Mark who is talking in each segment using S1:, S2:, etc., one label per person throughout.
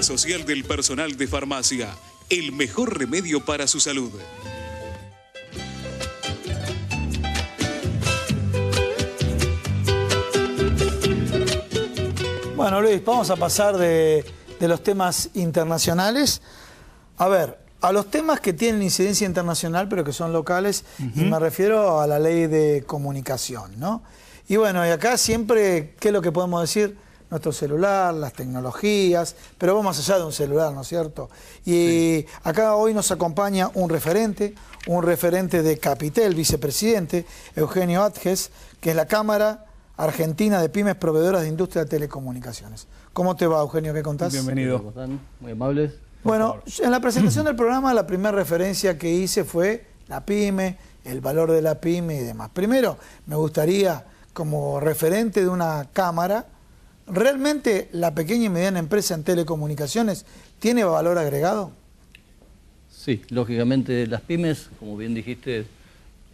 S1: social del personal de farmacia, el mejor remedio para su salud.
S2: Bueno, Luis, vamos a pasar de los temas internacionales. A ver, a los temas que tienen incidencia internacional, pero que son locales, y me refiero a la ley de comunicación, ¿no? Y bueno, y acá siempre, ¿qué es lo que podemos decir? Nuestro celular, las tecnologías, pero vamos más allá de un celular, ¿no es cierto? Y acá hoy nos acompaña un referente de Capitel, vicepresidente, Eugenio Atges, que es la Cámara Argentina de Pymes Proveedoras de Industria de Telecomunicaciones. ¿Cómo te va, Eugenio? ¿Qué contás?
S3: Bienvenido. ¿Cómo están? Muy amables.
S2: Bueno, en la presentación del programa la primera referencia que hice fue la pyme, el valor de la pyme y demás. Primero, me gustaría, como referente de una cámara, ¿realmente la pequeña y mediana empresa en telecomunicaciones tiene valor agregado?
S3: Sí, lógicamente las pymes, como bien dijiste,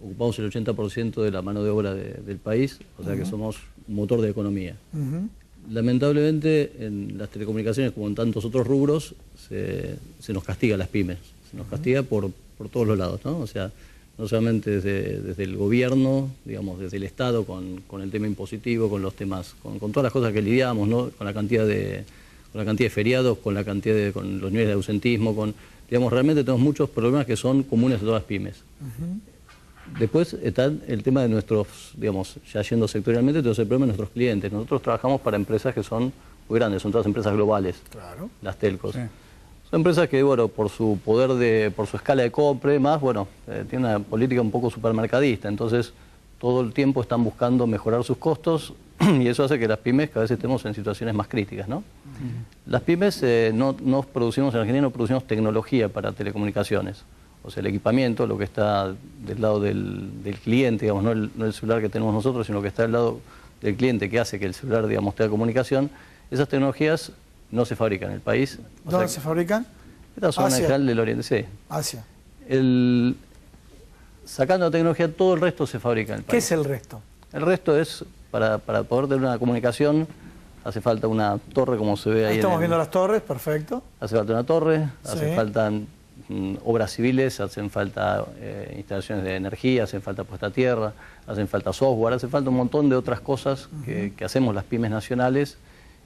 S3: ocupamos el 80% de la mano de obra del país, o sea que somos un motor de economía. Lamentablemente en las telecomunicaciones, como en tantos otros rubros, se nos castiga a las pymes, se nos castiga por todos los lados, ¿no? O sea, no solamente desde el gobierno, digamos, desde el Estado, con el tema impositivo, con los temas, con todas las cosas que lidiamos, ¿no? Con la cantidad de feriados, con los niveles de ausentismo, digamos, realmente tenemos muchos problemas que son comunes a todas las pymes. Después está el tema de nuestros, digamos, ya yendo sectorialmente, tenemos el problema de nuestros clientes. Nosotros trabajamos para empresas que son muy grandes, son todas empresas globales, las telcos. Sí. Son empresas que, bueno, por su escala de compra y demás, bueno, tienen una política un poco supermercadista, entonces todo el tiempo están buscando mejorar sus costos y eso hace que las pymes cada vez estemos en situaciones más críticas, ¿no? Las pymes no producimos, en Argentina no producimos tecnología para telecomunicaciones. O sea, el equipamiento, lo que está del lado del cliente, digamos, no el celular que tenemos nosotros, sino que está del lado del cliente que hace que el celular, digamos, tenga comunicación, esas tecnologías no se fabrican en el país.
S2: ¿Dónde se fabrican?
S3: Esta zona general del Oriente, sí.
S2: Asia.
S3: Sacando la tecnología, todo el resto se fabrica en el país.
S2: ¿Qué es el resto?
S3: El resto es, para poder tener una comunicación, hace falta una torre, como se ve ahí.
S2: Estamos viendo las torres, perfecto.
S3: Hace falta una torre, hace falta obras civiles, hacen falta instalaciones de energía, hacen falta puesta a tierra, hacen falta software, hace falta un montón de otras cosas que hacemos las pymes nacionales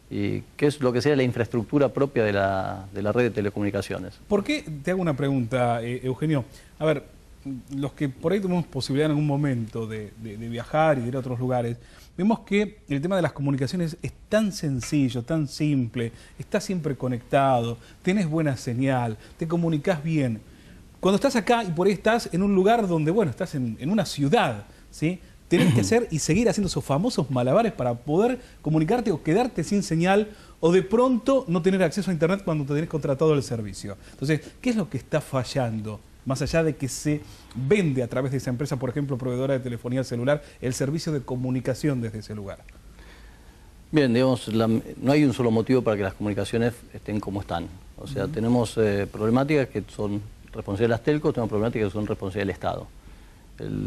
S3: y que es lo que sería la infraestructura propia de la red de telecomunicaciones.
S4: ¿Por qué? Te hago una pregunta, Eugenio. A ver, los que por ahí tenemos posibilidad en algún momento de viajar y de ir a otros lugares, vemos que el tema de las comunicaciones es tan sencillo, tan simple, estás siempre conectado, tenés buena señal, te comunicas bien. Cuando estás acá y por ahí estás en un lugar donde, bueno, estás en una ciudad, ¿sí? Tenés que hacer y seguir haciendo esos famosos malabares para poder comunicarte o quedarte sin señal o de pronto no tener acceso a internet cuando te tenés contratado el servicio. Entonces, ¿qué es lo que está fallando? Más allá de que se vende a través de esa empresa, por ejemplo, proveedora de telefonía celular, el servicio de comunicación desde ese lugar.
S3: Bien, digamos, no hay un solo motivo para que las comunicaciones estén como están. O sea, tenemos problemáticas que son responsabilidad de las telcos, tenemos problemáticas que son responsabilidad del Estado.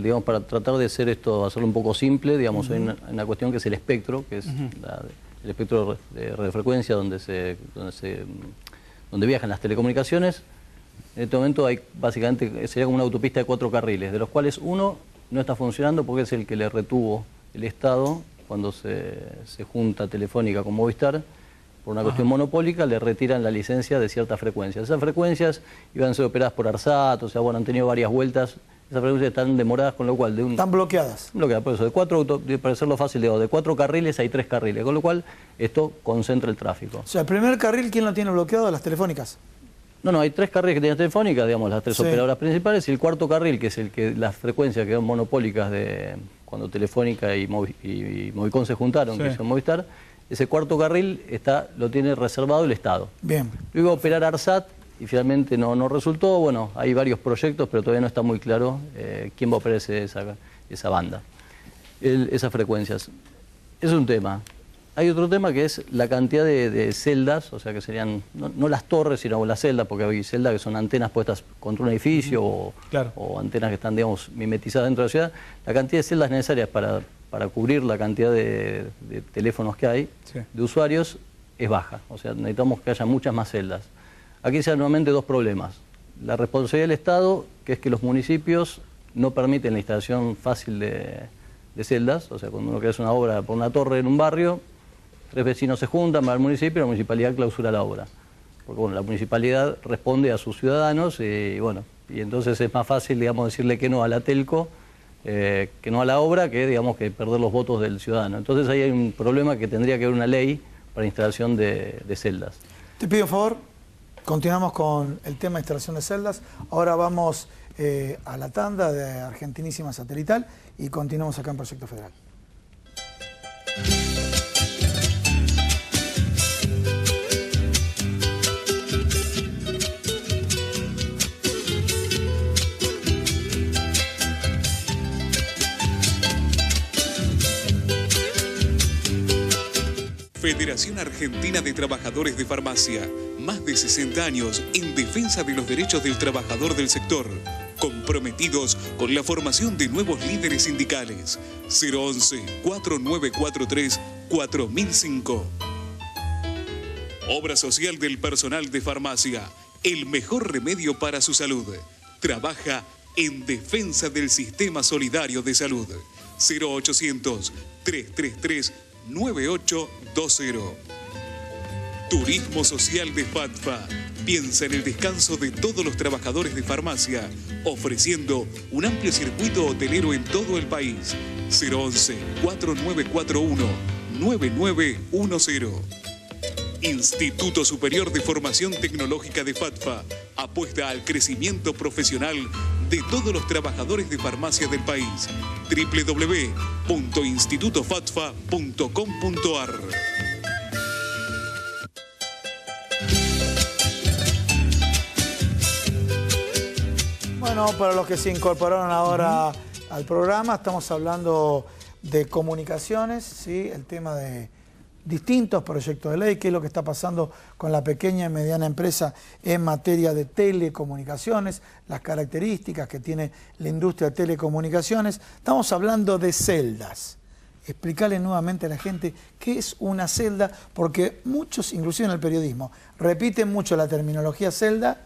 S3: Digamos, para tratar de hacerlo un poco simple, digamos, hay una cuestión que es el espectro, que es el espectro de radiofrecuencia donde viajan las telecomunicaciones. En este momento hay básicamente, sería como una autopista de 4 carriles, de los cuales uno no está funcionando porque es el que le retuvo el Estado cuando se junta Telefónica con Movistar. Por una cuestión monopólica le retiran la licencia de ciertas frecuencias. Esas frecuencias iban a ser operadas por ARSAT, o sea, bueno, han tenido varias vueltas. Esas frecuencias están demoradas, con lo cual...
S2: Están bloqueadas.
S3: Bloqueadas, por eso, para hacerlo fácil, de 4 carriles hay 3 carriles, con lo cual esto concentra el tráfico.
S2: O sea, el primer carril, ¿quién lo tiene bloqueado? Las telefónicas.
S3: No, hay 3 carriles que tienen Telefónica, digamos, las 3 operadoras principales, y el cuarto carril, que es el que las frecuencias que son monopólicas de cuando Telefónica y Movicon se juntaron, que son Movistar, ese cuarto carril lo tiene reservado el Estado.
S2: Bien.
S3: Lo iba a operar ARSAT y finalmente no resultó. Bueno, hay varios proyectos, pero todavía no está muy claro quién va a operar esa banda, esas frecuencias. Es un tema. Hay otro tema que es la cantidad de celdas, o sea que serían, no las torres, sino las celdas, porque hay celdas que son antenas puestas contra un edificio o antenas que están, digamos, mimetizadas dentro de la ciudad. La cantidad de celdas necesarias para cubrir la cantidad de teléfonos que hay, de usuarios, es baja. O sea, necesitamos que haya muchas más celdas. Aquí se dan nuevamente dos problemas. La responsabilidad del Estado, que es que los municipios no permiten la instalación fácil de celdas. O sea, cuando uno quiere hacer una obra por una torre en un barrio, 3 vecinos se juntan, van al municipio y la municipalidad clausura la obra. Porque bueno, la municipalidad responde a sus ciudadanos y bueno, y entonces es más fácil, digamos, decirle que no a la telco, que no a la obra, que digamos que perder los votos del ciudadano. Entonces ahí hay un problema que tendría que haber una ley para instalación de celdas.
S2: Te pido un favor, continuamos con el tema de instalación de celdas. Ahora vamos a la tanda de Argentinísima Satelital y continuamos acá en Proyecto Federal.
S1: Federación Argentina de Trabajadores de Farmacia. Más de 60 años en defensa de los derechos del trabajador del sector. Comprometidos con la formación de nuevos líderes sindicales. 011-4943-4005. Obra social del personal de farmacia. El mejor remedio para su salud. Trabaja en defensa del sistema solidario de salud. 0800-333-9820. Turismo Social de FATFA. Piensa en el descanso de todos los trabajadores de farmacia, ofreciendo un amplio circuito hotelero en todo el país. 011-4941-9910. Instituto Superior de Formación Tecnológica de FATFA apuesta al crecimiento profesional de todos los trabajadores de farmacia del país. www.institutofatfa.com.ar.
S2: Bueno, para los que se incorporaron ahora al programa, estamos hablando de comunicaciones, ¿sí? El tema de distintos proyectos de ley, qué es lo que está pasando con la pequeña y mediana empresa en materia de telecomunicaciones, las características que tiene la industria de telecomunicaciones. Estamos hablando de celdas. Explicarle nuevamente a la gente qué es una celda, porque muchos, inclusive en el periodismo, repiten mucho la terminología celda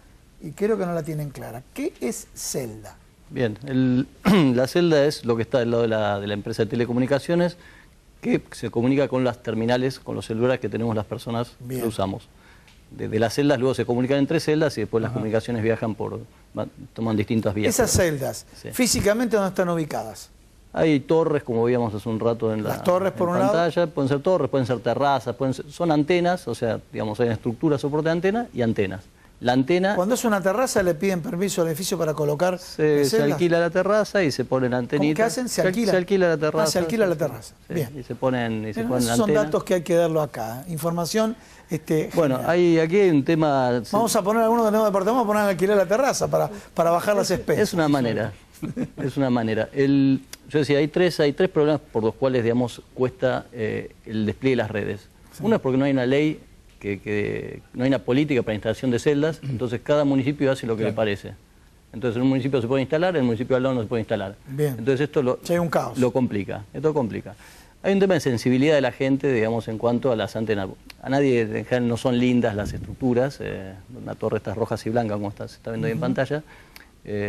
S2: y creo que no la tienen clara. ¿Qué es celda?
S3: Bien, la celda es lo que está del lado de la empresa de telecomunicaciones, que se comunica con las terminales, con los celulares que tenemos las personas que usamos. De las celdas luego se comunican entre celdas y después las comunicaciones viajan toman distintas vías.
S2: Esas celdas, sí, físicamente, ¿dónde están ubicadas?
S3: Hay torres, como veíamos hace un rato en la pantalla, pueden ser torres, pueden ser terrazas, son antenas, o sea, digamos, hay una estructura, soporte de antena y antenas. La antena...
S2: Cuando es una terraza, ¿le piden permiso al edificio para colocar
S3: se alquila la terraza y se ponen antenitas.
S2: ¿Qué hacen? ¿Se alquila?
S3: Se alquila la terraza.
S2: Se alquila la terraza.
S3: Sí,
S2: bien.
S3: Y se ponen
S2: antenas. Son datos que hay que darlo acá. Información
S3: bueno, aquí hay un tema...
S2: Vamos a poner algunos de los departamentos, vamos a poner a alquilar la terraza para bajar las especies.
S3: Es una manera. Es una manera. Yo decía, hay tres problemas por los cuales, digamos, cuesta el despliegue de las redes. Sí. Uno es porque no hay una ley, que no hay una política para instalación de celdas, entonces cada municipio hace lo que le parece. Entonces en un municipio se puede instalar, en el municipio al lado no se puede instalar.
S2: Bien.
S3: Entonces esto
S2: hay un caos.
S3: Lo complica. Esto complica. Hay un tema de sensibilidad de la gente, digamos, en cuanto a las antenas. A nadie, en general, no son lindas las estructuras, una torre estas rojas y blancas, como se está viendo ahí en pantalla.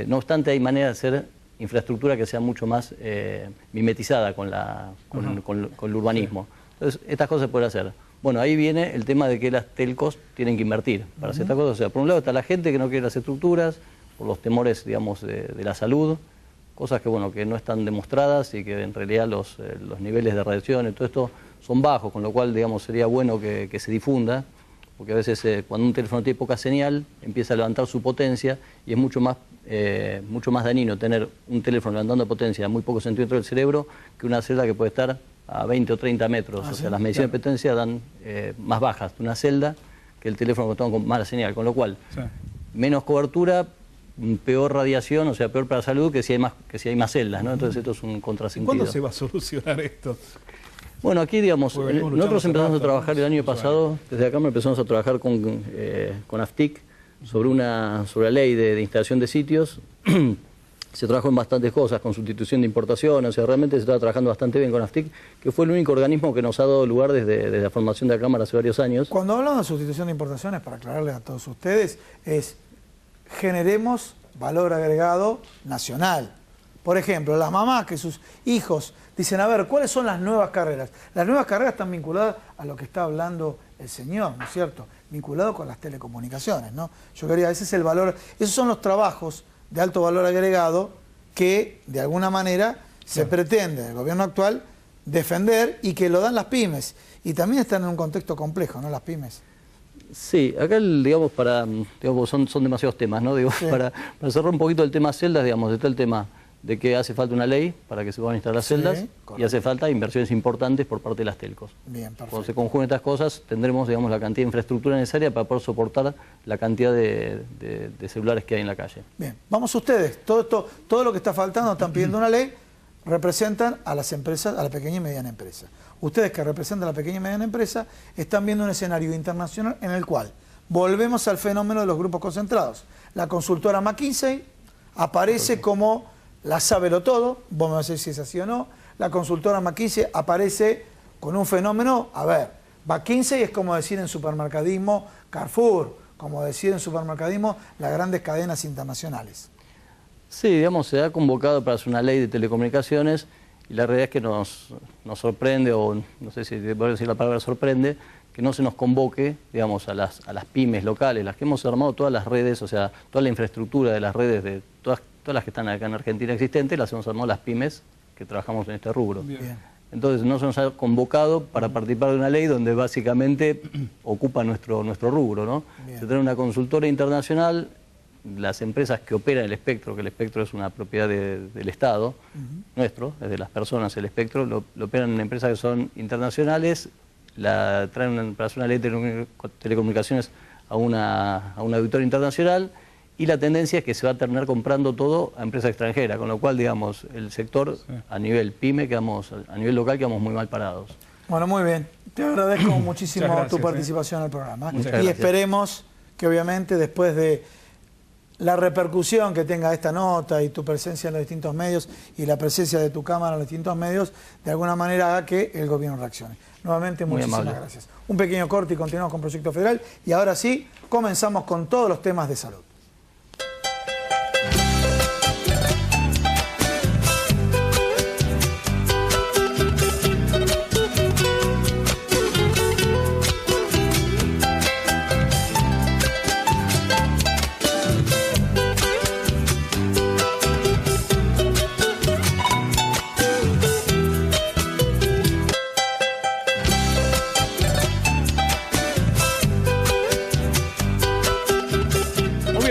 S3: No obstante, hay manera de hacer infraestructura que sea mucho más mimetizada con el urbanismo. Entonces, estas cosas se pueden hacer. Bueno, ahí viene el tema de que las telcos tienen que invertir para hacer estas cosas. O sea, por un lado está la gente que no quiere las estructuras, por los temores, digamos, de la salud, cosas que, bueno, que no están demostradas y que en realidad los niveles de radiación y todo esto son bajos, con lo cual, digamos, sería bueno que se difunda, porque a veces cuando un teléfono tiene poca señal, empieza a levantar su potencia y es mucho más dañino tener un teléfono levantando potencia a muy pocos centímetros del cerebro que una celda que puede estar a 20 o 30 metros. O sea, las mediciones de potencia dan más bajas de una celda que el teléfono que toma con mala señal, con lo cual menos cobertura, peor radiación, o sea, peor para la salud que si hay más celdas, ¿no? Entonces esto es un contrasentido.
S4: ¿Cuándo se va a solucionar esto?
S3: Bueno, aquí, digamos, nosotros empezamos a trabajar el año pasado, desde acá empezamos a trabajar con AFTIC sobre la ley de instalación de sitios. se trabajó en bastantes cosas, con sustitución de importaciones, o sea, realmente se estaba trabajando bastante bien con AFTIC, que fue el único organismo que nos ha dado lugar desde la formación de la Cámara hace varios años.
S2: Cuando hablamos de sustitución de importaciones, para aclararles a todos ustedes, es generemos valor agregado nacional. Por ejemplo, las mamás que sus hijos dicen, a ver, ¿cuáles son las nuevas carreras? Las nuevas carreras están vinculadas a lo que está hablando el señor, ¿no es cierto? Vinculado con las telecomunicaciones, ¿no? Yo quería, ese es el valor, esos son los trabajos de alto valor agregado que, de alguna manera, se pretende, el gobierno actual, defender y que lo dan las pymes. Y también están en un contexto complejo, ¿no? Las pymes.
S3: Sí, acá, digamos, son demasiados temas, ¿no? Digo, sí. Para cerrar un poquito el tema celdas, digamos, está el tema de que hace falta una ley para que se puedan instalar las celdas, sí, y hace falta inversiones importantes por parte de las telcos. Bien, perfecto. Cuando se conjuguen estas cosas, tendremos, digamos, la cantidad de infraestructura necesaria para poder soportar la cantidad de celulares que hay en la calle. Bien,
S2: vamos ustedes, todo lo que está faltando, están pidiendo una ley, representan a las empresas, a la pequeña y mediana empresa. Ustedes que representan a la pequeña y mediana empresa, están viendo un escenario internacional en el cual volvemos al fenómeno de los grupos concentrados. La consultora McKinsey aparece como la sábelo todo, vos me vas a decir si es así o no. La consultora McKinsey aparece con un fenómeno, a ver, McKinsey es como decir en supermercadismo Carrefour, como decir en supermercadismo las grandes cadenas internacionales.
S3: Sí, digamos, se ha convocado para hacer una ley de telecomunicaciones y la realidad es que nos sorprende, o no sé si puedo decir la palabra sorprende, que no se nos convoque, digamos, a las pymes locales, las que hemos armado todas las redes, o sea, toda la infraestructura de las redes de todas las que están acá en Argentina existentes, las hemos armado las pymes que trabajamos en este rubro. Bien. Entonces no se nos ha convocado para participar de una ley donde básicamente ocupa nuestro rubro, ¿no? Bien. Se trae una consultora internacional, las empresas que operan el espectro, que el espectro es una propiedad del Estado, nuestro, es de las personas el espectro, lo operan en empresas que son internacionales, la traen para hacer una ley de telecomunicaciones a un auditorio internacional, y la tendencia es que se va a terminar comprando todo a empresas extranjeras, con lo cual, digamos, el sector a nivel pyme, a nivel local, quedamos muy mal parados.
S2: Bueno, muy bien. Te agradezco muchísimo tu participación en el programa. Y esperemos que, obviamente, después de la repercusión que tenga esta nota y tu presencia en los distintos medios y la presencia de tu cámara en los distintos medios, de alguna manera haga que el gobierno reaccione. Nuevamente, muchísimas gracias. Un pequeño corte y continuamos con Proyecto Federal. Y ahora sí, comenzamos con todos los temas de salud.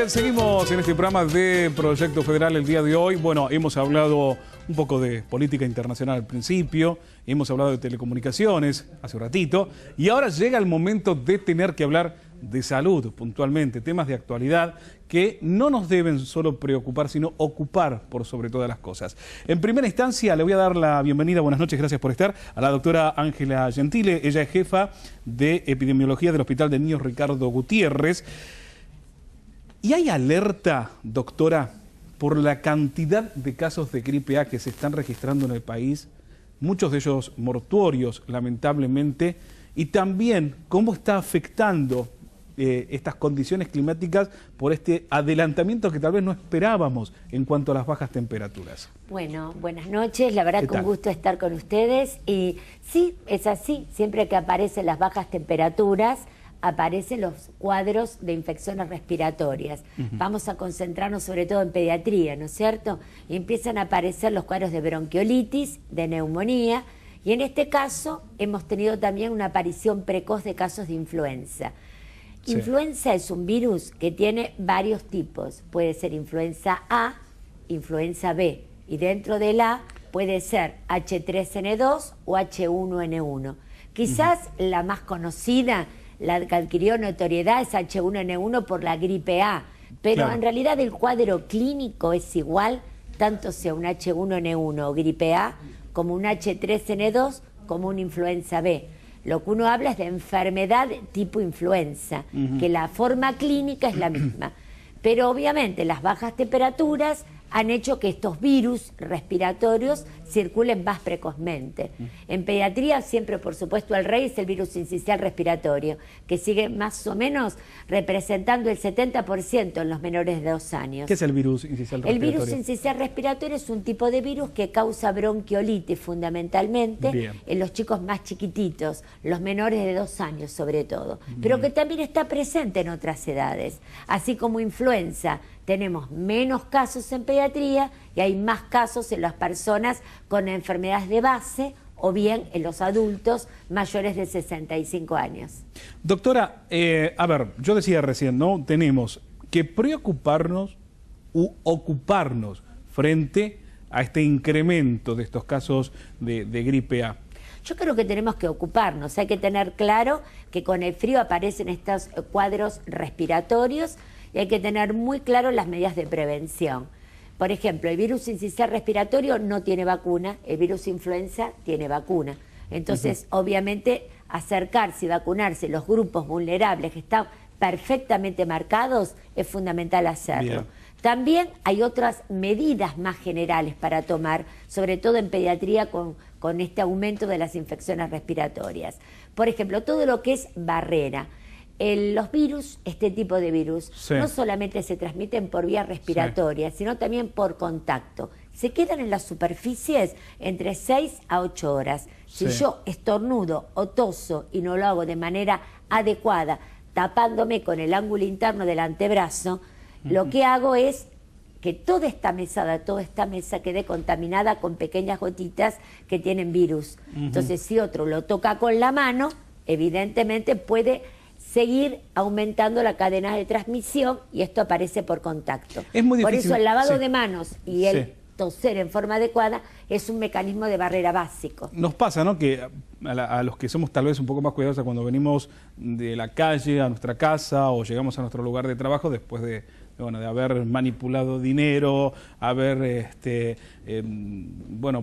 S4: Seguimos en este programa de Proyecto Federal el día de hoy. Bueno, hemos hablado un poco de política internacional al principio, hemos hablado de telecomunicaciones hace un ratito, y ahora llega el momento de tener que hablar de salud puntualmente, temas de actualidad que no nos deben solo preocupar, sino ocupar por sobre todas las cosas. En primera instancia le voy a dar la bienvenida, buenas noches, gracias por estar, a la doctora Ángela Gentile. Ella es jefa de epidemiología del Hospital de Niños Ricardo Gutiérrez. ¿Y hay alerta, doctora, por la cantidad de casos de gripe A que se están registrando en el país? Muchos de ellos mortuorios, lamentablemente. Y también, ¿cómo está afectando estas condiciones climáticas por este adelantamiento que tal vez no esperábamos en cuanto a las bajas temperaturas?
S5: Bueno, buenas noches. La verdad que un gusto estar con ustedes. Y sí, es así. Siempre que aparecen las bajas temperaturas, aparecen los cuadros de infecciones respiratorias. Vamos a concentrarnos sobre todo en pediatría, ¿no es cierto? Y empiezan a aparecer los cuadros de bronquiolitis, de neumonía, y en este caso hemos tenido también una aparición precoz de casos de influenza. Sí. Influenza es un virus que tiene varios tipos. Puede ser influenza A, influenza B, y dentro del A puede ser H3N2 o H1N1. Quizás la más conocida, la que adquirió notoriedad, es H1N1 por la gripe A, pero en realidad el cuadro clínico es igual, tanto sea un H1N1 o gripe A, como un H3N2, como una influenza B. Lo que uno habla es de enfermedad tipo influenza, que la forma clínica es la misma. Pero obviamente las bajas temperaturas han hecho que estos virus respiratorios circulen más precozmente. En pediatría siempre, por supuesto, el rey es el virus sincicial respiratorio, que sigue más o menos representando el 70% en los menores de 2 años.
S4: ¿Qué es el virus sincicial respiratorio?
S5: El virus sincicial respiratorio es un tipo de virus que causa bronquiolitis fundamentalmente en los chicos más chiquititos, los menores de 2 años sobre todo, pero que también está presente en otras edades. Así como influenza, tenemos menos casos en pediatría y hay más casos en las personas con enfermedades de base o bien en los adultos mayores de 65 años.
S4: Doctora, a ver, yo decía recién, ¿no? Tenemos que preocuparnos u ocuparnos frente a este incremento de estos casos de gripe A.
S5: Yo creo que tenemos que ocuparnos, hay que tener claro que con el frío aparecen estos cuadros respiratorios y hay que tener muy claro las medidas de prevención. Por ejemplo, el virus sincicial respiratorio no tiene vacuna, el virus influenza tiene vacuna. Entonces, obviamente, acercarse y vacunarse los grupos vulnerables que están perfectamente marcados es fundamental hacerlo.
S4: Bien.
S5: También hay otras medidas más generales para tomar, sobre todo en pediatría con este aumento de las infecciones respiratorias. Por ejemplo, todo lo que es barrera. Los virus, este tipo de virus, no solamente se transmiten por vía respiratoria, sino también por contacto. Se quedan en las superficies entre 6 a 8 horas. Si yo estornudo o toso y no lo hago de manera adecuada, tapándome con el ángulo interno del antebrazo, lo que hago es que toda esta mesa quede contaminada con pequeñas gotitas que tienen virus. Entonces, si otro lo toca con la mano, evidentemente puede seguir aumentando la cadena de transmisión y esto aparece por contacto.
S4: Es muy difícil.
S5: Por eso el lavado de manos y el toser en forma adecuada es un mecanismo de barrera básico.
S4: Nos pasa, ¿no?, que a los que somos tal vez un poco más cuidadosos cuando venimos de la calle a nuestra casa o llegamos a nuestro lugar de trabajo después de haber manipulado dinero, haber,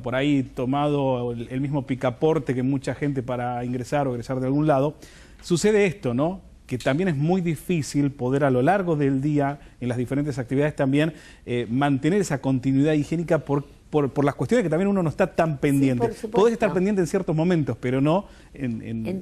S4: por ahí tomado el mismo picaporte que mucha gente para ingresar o egresar de algún lado, sucede esto, ¿no?, que también es muy difícil poder a lo largo del día, en las diferentes actividades también, mantener esa continuidad higiénica por las cuestiones que también uno no está tan pendiente. Podés estar pendiente en ciertos momentos, pero no en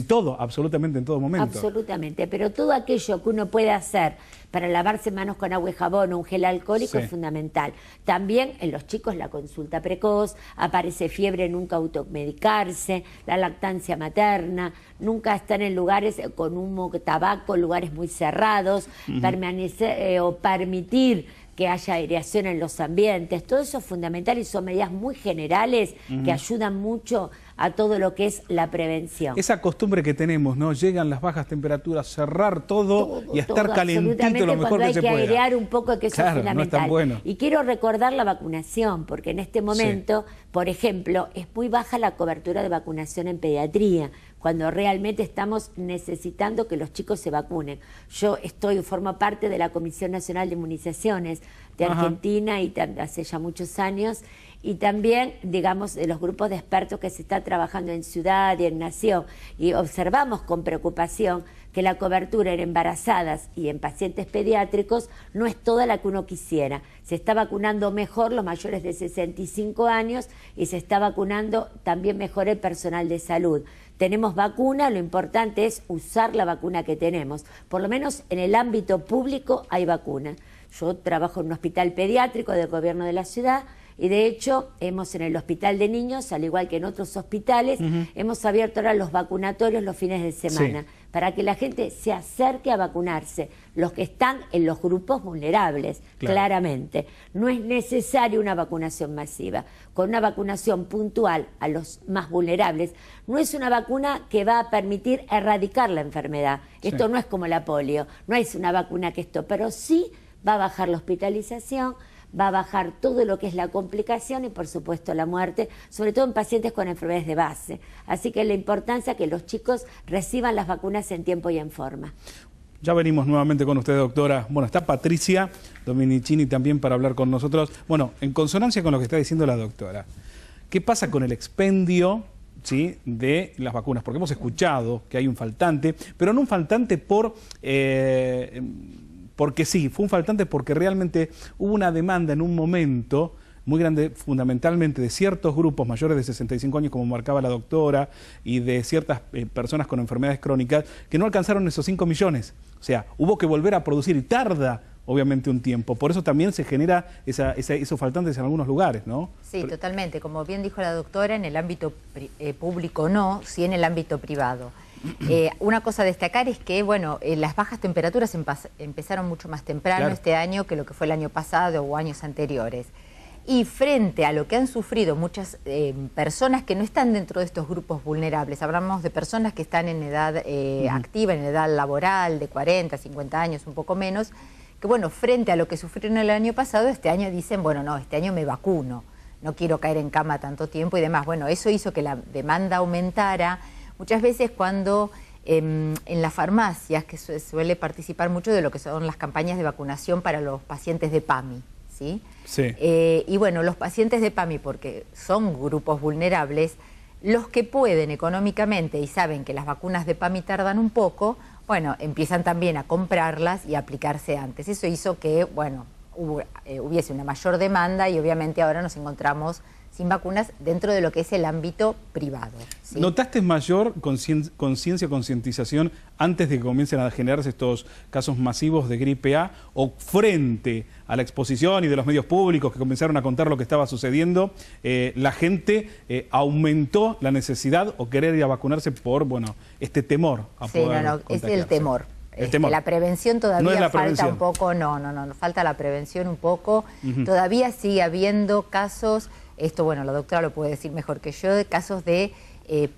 S4: todo, absolutamente en todo momento.
S5: Absolutamente, pero todo aquello que uno puede hacer para lavarse manos con agua y jabón o un gel alcohólico es fundamental. También en los chicos la consulta precoz, aparece fiebre, nunca automedicarse, la lactancia materna, nunca estar en lugares con humo, tabaco, lugares muy cerrados, permanecer o permitir que haya aireación en los ambientes, todo eso es fundamental y son medidas muy generales que ayudan mucho a todo lo que es la prevención.
S4: Esa costumbre que tenemos, ¿no? Llegan las bajas temperaturas, cerrar todo y estar calentito lo mejor que se pueda.
S5: Hay que airear un poco, que eso es fundamental.
S4: No es tan bueno.
S5: Y quiero recordar la vacunación, porque en este momento, por ejemplo, es muy baja la cobertura de vacunación en pediatría, cuando realmente estamos necesitando que los chicos se vacunen. Yo formo parte de la Comisión Nacional de Inmunizaciones de Argentina y hace ya muchos años, y también, digamos, de los grupos de expertos que se está trabajando en ciudad y en nación, y observamos con preocupación que la cobertura en embarazadas y en pacientes pediátricos no es toda la que uno quisiera. Se está vacunando mejor los mayores de 65 años y se está vacunando también mejor el personal de salud. Tenemos vacuna, lo importante es usar la vacuna que tenemos. Por lo menos en el ámbito público hay vacuna. Yo trabajo en un hospital pediátrico del gobierno de la ciudad y de hecho hemos en el hospital de niños, al igual que en otros hospitales, hemos abierto ahora los vacunatorios los fines de semana para que la gente se acerque a vacunarse, los que están en los grupos vulnerables, claramente. No es necesaria una vacunación masiva. Con una vacunación puntual a los más vulnerables, no es una vacuna que va a permitir erradicar la enfermedad. Esto no es como la polio, no es una vacuna que pero sí va a bajar la hospitalización, va a bajar todo lo que es la complicación y por supuesto la muerte, sobre todo en pacientes con enfermedades de base. Así que la importancia es que los chicos reciban las vacunas en tiempo y en forma.
S4: Ya venimos nuevamente con usted, doctora. Bueno, está Patricia Dominicini también para hablar con nosotros. Bueno, en consonancia con lo que está diciendo la doctora, ¿qué pasa con el expendio de las vacunas? Porque hemos escuchado que hay un faltante, pero no un faltante porque sí, fue un faltante porque realmente hubo una demanda en un momento muy grande, fundamentalmente de ciertos grupos mayores de 65 años, como marcaba la doctora, y de ciertas personas con enfermedades crónicas, que no alcanzaron esos 5 millones. O sea, hubo que volver a producir y tarda, obviamente, un tiempo. Por eso también se genera esos faltantes en algunos lugares, ¿no?
S6: Sí, totalmente. Como bien dijo la doctora, en el ámbito público no, sí en el ámbito privado. Una cosa a destacar es que, bueno, las bajas temperaturas empezaron mucho más temprano este año que lo que fue el año pasado o años anteriores. Y frente a lo que han sufrido muchas personas que no están dentro de estos grupos vulnerables, hablamos de personas que están en edad activa, en edad laboral, de 40, 50 años, un poco menos, que bueno, frente a lo que sufrieron el año pasado, este año dicen, bueno, no, este año me vacuno, no quiero caer en cama tanto tiempo y demás. Bueno, eso hizo que la demanda aumentara. Muchas veces cuando en las farmacias, que suele participar mucho de lo que son las campañas de vacunación para los pacientes de PAMI, ¿sí?
S4: Sí.
S6: Y bueno, los pacientes de PAMI, porque son grupos vulnerables, los que pueden económicamente y saben que las vacunas de PAMI tardan un poco, bueno, empiezan también a comprarlas y a aplicarse antes. Eso hizo que, bueno, hubiese una mayor demanda y obviamente ahora nos encontramos sin vacunas dentro de lo que es el ámbito privado, ¿sí?
S4: ¿Notaste mayor conciencia, concientización antes de que comiencen a generarse estos casos masivos de gripe A o frente a la exposición y de los medios públicos que comenzaron a contar lo que estaba sucediendo? La gente aumentó la necesidad o querer ir a vacunarse por, bueno, este temor a poder contagiarse.
S6: Es el temor. La prevención todavía no falta un poco, no, falta la prevención un poco. Todavía sigue habiendo casos, esto bueno, la doctora lo puede decir mejor que yo, de casos de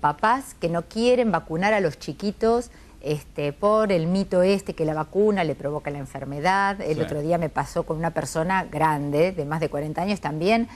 S6: papás que no quieren vacunar a los chiquitos por el mito que la vacuna le provoca la enfermedad. El otro día me pasó con una persona grande, de más de 40 años también,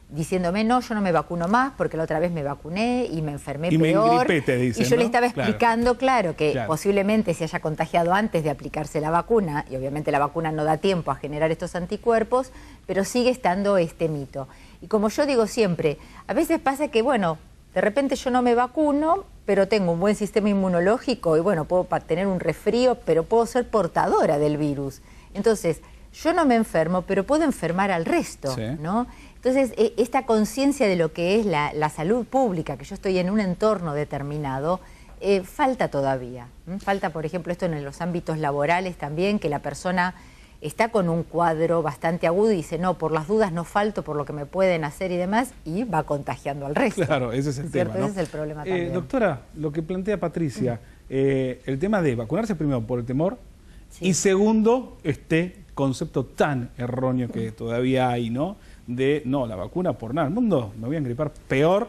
S6: diciéndome, no, yo no me vacuno más porque la otra vez me vacuné y me enfermé peor.
S4: Me engripé, te dicen,
S6: y yo
S4: ¿no?
S6: le estaba explicando, claro, que posiblemente se haya contagiado antes de aplicarse la vacuna, y obviamente la vacuna no da tiempo a generar estos anticuerpos, pero sigue estando este mito. Y como yo digo siempre, a veces pasa que, bueno, de repente yo no me vacuno, pero tengo un buen sistema inmunológico y, bueno, puedo tener un resfrío, pero puedo ser portadora del virus. Entonces, yo no me enfermo, pero puedo enfermar al resto, ¿no? Entonces, esta conciencia de lo que es la salud pública, que yo estoy en un entorno determinado, falta todavía. Falta, por ejemplo, esto en los ámbitos laborales también, que la persona está con un cuadro bastante agudo y dice, no, por las dudas no falto por lo que me pueden hacer y demás, y va contagiando al resto.
S4: Claro, ese es el tema, ¿no?
S6: Ese es el problema también.
S4: Doctora, lo que plantea Patricia, el tema de vacunarse primero por el temor y segundo, este concepto tan erróneo que todavía hay, ¿no? De, no, la vacuna por nada, el mundo me voy a engripar peor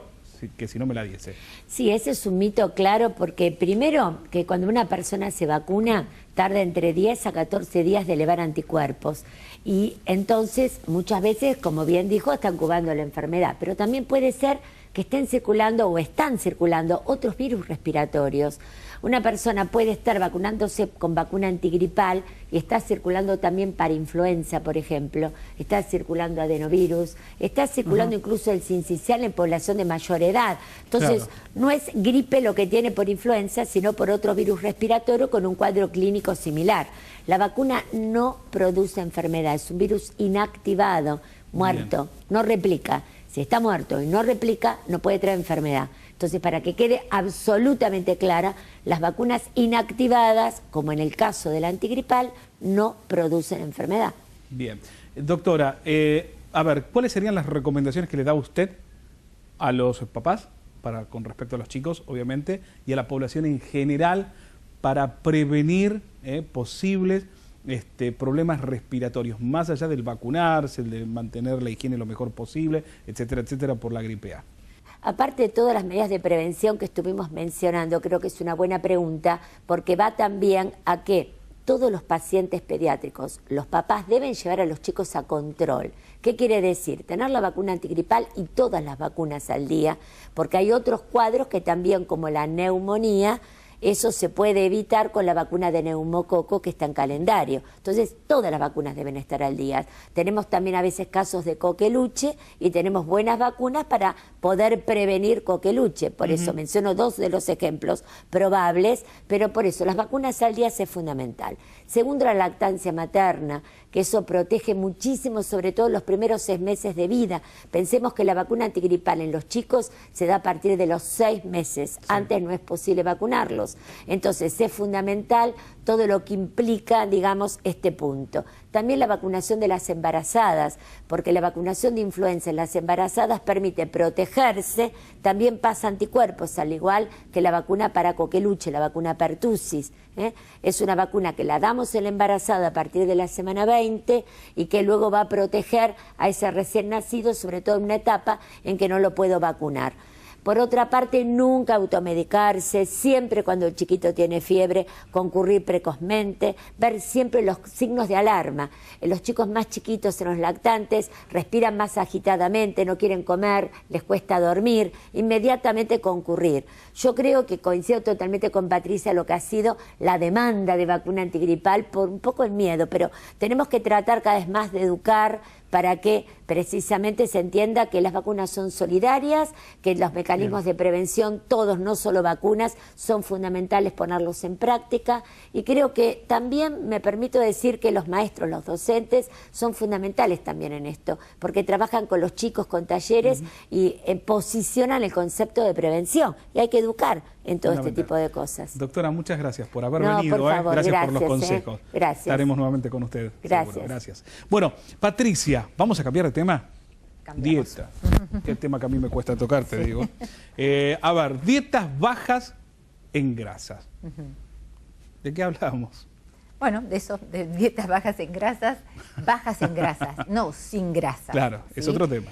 S4: que si no me la diese.
S5: Sí, ese es un mito claro, porque primero que cuando una persona se vacuna tarda entre 10 a 14 días de elevar anticuerpos y entonces muchas veces, como bien dijo, están incubando la enfermedad, pero también puede ser que estén circulando o están circulando otros virus respiratorios. Una persona puede estar vacunándose con vacuna antigripal y está circulando también para influenza, por ejemplo, está circulando adenovirus, está circulando incluso el sincicial en población de mayor edad. Entonces, no es gripe lo que tiene por influenza, sino por otro virus respiratorio con un cuadro clínico similar. La vacuna no produce enfermedad, es un virus inactivado, muerto, no replica. Si está muerto y no replica, no puede traer enfermedad. Entonces, para que quede absolutamente clara, las vacunas inactivadas, como en el caso del antigripal, no producen enfermedad.
S4: Bien. Doctora, a ver, ¿cuáles serían las recomendaciones que le da usted a los papás, con respecto a los chicos, obviamente, y a la población en general, para prevenir posibles problemas respiratorios, más allá del vacunarse, el de mantener la higiene lo mejor posible, etcétera, etcétera, por la gripe A?
S5: Aparte de todas las medidas de prevención que estuvimos mencionando, creo que es una buena pregunta, porque va también a que todos los pacientes pediátricos, los papás deben llevar a los chicos a control. ¿Qué quiere decir? Tener la vacuna antigripal y todas las vacunas al día, porque hay otros cuadros que también, como la neumonía, eso se puede evitar con la vacuna de neumococo que está en calendario. Entonces, todas las vacunas deben estar al día. Tenemos también a veces casos de coqueluche y tenemos buenas vacunas para poder prevenir coqueluche. Por eso menciono dos de los ejemplos probables, pero por eso las vacunas al día es fundamental. Segundo, la lactancia materna, que eso protege muchísimo, sobre todo los primeros 6 meses de vida. Pensemos que la vacuna antigripal en los chicos se da a partir de los 6 meses. Sí. Antes no es posible vacunarlos. Entonces es fundamental todo lo que implica, digamos, este punto. También la vacunación de las embarazadas, porque la vacunación de influenza en las embarazadas permite protegerse, también pasa anticuerpos, al igual que la vacuna para coqueluche, la vacuna pertussis. Es una vacuna que la damos en la embarazada a partir de la semana 20 y que luego va a proteger a ese recién nacido, sobre todo en una etapa en que no lo puedo vacunar. Por otra parte, nunca automedicarse, siempre cuando el chiquito tiene fiebre, concurrir precozmente, ver siempre los signos de alarma. Los chicos más chiquitos, en los lactantes, respiran más agitadamente, no quieren comer, les cuesta dormir, inmediatamente concurrir. Yo creo que coincido totalmente con Patricia lo que ha sido la demanda de vacuna antigripal, por un poco el miedo, pero tenemos que tratar cada vez más de educar para que precisamente se entienda que las vacunas son solidarias, que los mecanismos de prevención, todos, no solo vacunas, son fundamentales ponerlos en práctica. Y creo que también me permito decir que los maestros, los docentes, son fundamentales también en esto, porque trabajan con los chicos, con talleres y posicionan el concepto de prevención. Y hay que educar en todo este tipo de cosas.
S4: Doctora, muchas gracias por haber venido. Por favor, gracias por los consejos.
S5: Gracias.
S4: Estaremos nuevamente con usted.
S5: Gracias.
S4: Seguro. Gracias. Bueno, Patricia, ¿vamos a cambiar de tema?
S6: Cambiamos.
S4: Dieta. Qué tema que a mí me cuesta tocar, te digo. A ver, dietas bajas en grasas. ¿De qué hablamos?
S6: Bueno, de eso, de dietas bajas en grasas, no sin grasa.
S4: Claro, ¿sí? Es otro tema.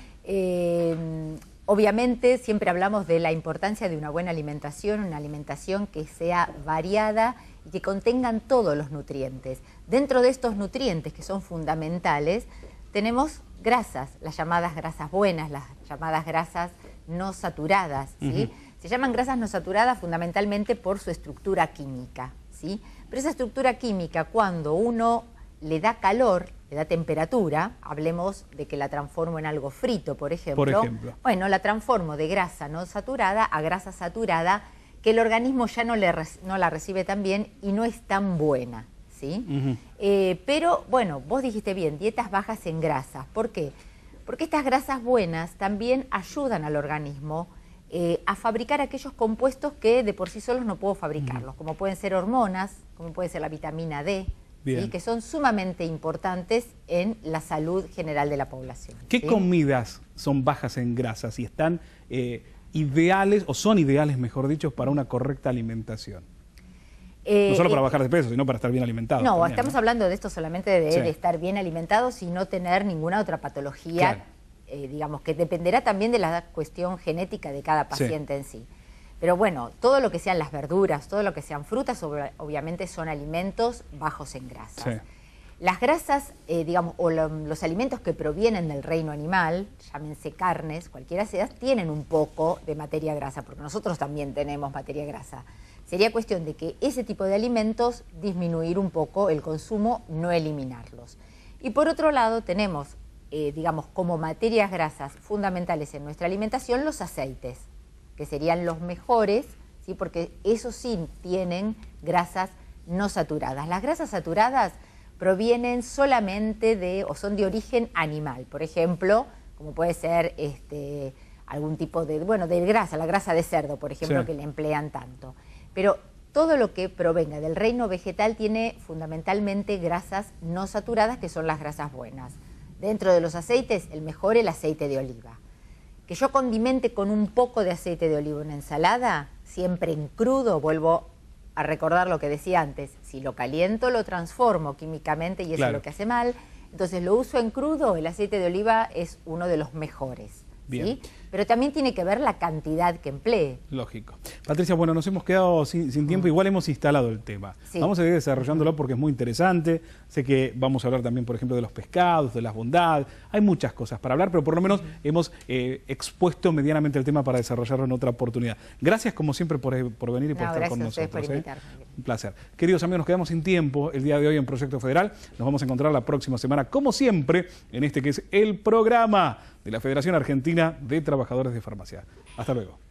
S6: Obviamente siempre hablamos de la importancia de una buena alimentación, una alimentación que sea variada y que contengan todos los nutrientes. Dentro de estos nutrientes que son fundamentales, tenemos grasas, las llamadas grasas buenas, las llamadas grasas no saturadas, ¿sí? Se llaman grasas no saturadas fundamentalmente por su estructura química, ¿sí? Pero esa estructura química, cuando uno le da calor, le da temperatura, hablemos de que la transformo en algo frito, por ejemplo. Bueno, la transformo de grasa no saturada a grasa saturada, que el organismo ya no la recibe tan bien y no es tan buena, ¿sí? Pero, bueno, vos dijiste bien, dietas bajas en grasas. ¿Por qué? Porque estas grasas buenas también ayudan al organismo a fabricar aquellos compuestos que de por sí solos no puedo fabricarlos, como pueden ser hormonas, como puede ser la vitamina D, ¿sí? Que son sumamente importantes en la salud general de la población.
S4: ¿Qué comidas son bajas en grasas y están ideales, o son ideales, mejor dicho, para una correcta alimentación? No solo para bajar de peso, sino para estar bien alimentados.
S6: No, también, estamos hablando de esto solamente de estar bien alimentados y no tener ninguna otra patología, digamos, que dependerá también de la cuestión genética de cada paciente en sí. Pero bueno, todo lo que sean las verduras, todo lo que sean frutas, obviamente son alimentos bajos en grasas. Las grasas, digamos, o los alimentos que provienen del reino animal, llámense carnes, cualquiera sea, tienen un poco de materia grasa, porque nosotros también tenemos materia grasa. Sería cuestión de que ese tipo de alimentos disminuir un poco el consumo, no eliminarlos. Y por otro lado tenemos, digamos, como materias grasas fundamentales en nuestra alimentación, los aceites, que serían los mejores, ¿sí? Porque esos sí tienen grasas no saturadas. Las grasas saturadas provienen solamente de, o son de origen animal, por ejemplo, como puede ser algún tipo de, bueno, de grasa, la grasa de cerdo, por ejemplo, que le emplean tanto. Pero todo lo que provenga del reino vegetal tiene fundamentalmente grasas no saturadas, que son las grasas buenas. Dentro de los aceites, el mejor, el aceite de oliva. Que yo condimente con un poco de aceite de oliva una ensalada, siempre en crudo, vuelvo a recordar lo que decía antes, si lo caliento lo transformo químicamente y eso es lo que hace mal, entonces lo uso en crudo, el aceite de oliva es uno de los mejores. ¿Sí? Pero también tiene que ver la cantidad que emplee.
S4: Lógico. Patricia, bueno, nos hemos quedado sin tiempo, igual hemos instalado el tema. Vamos a ir desarrollándolo porque es muy interesante. Sé que vamos a hablar también, por ejemplo, de los pescados, de las bondades. Hay muchas cosas para hablar, pero por lo menos hemos expuesto medianamente el tema para desarrollarlo en otra oportunidad. Gracias, como siempre, por venir y por estar con nosotros.
S6: Por invitarme.
S4: Un placer. Queridos amigos, nos quedamos sin tiempo el día de hoy en Proyecto Federal. Nos vamos a encontrar la próxima semana, como siempre, en este que es el programa de la Federación Argentina de Trabajadores de Farmacia. Hasta luego.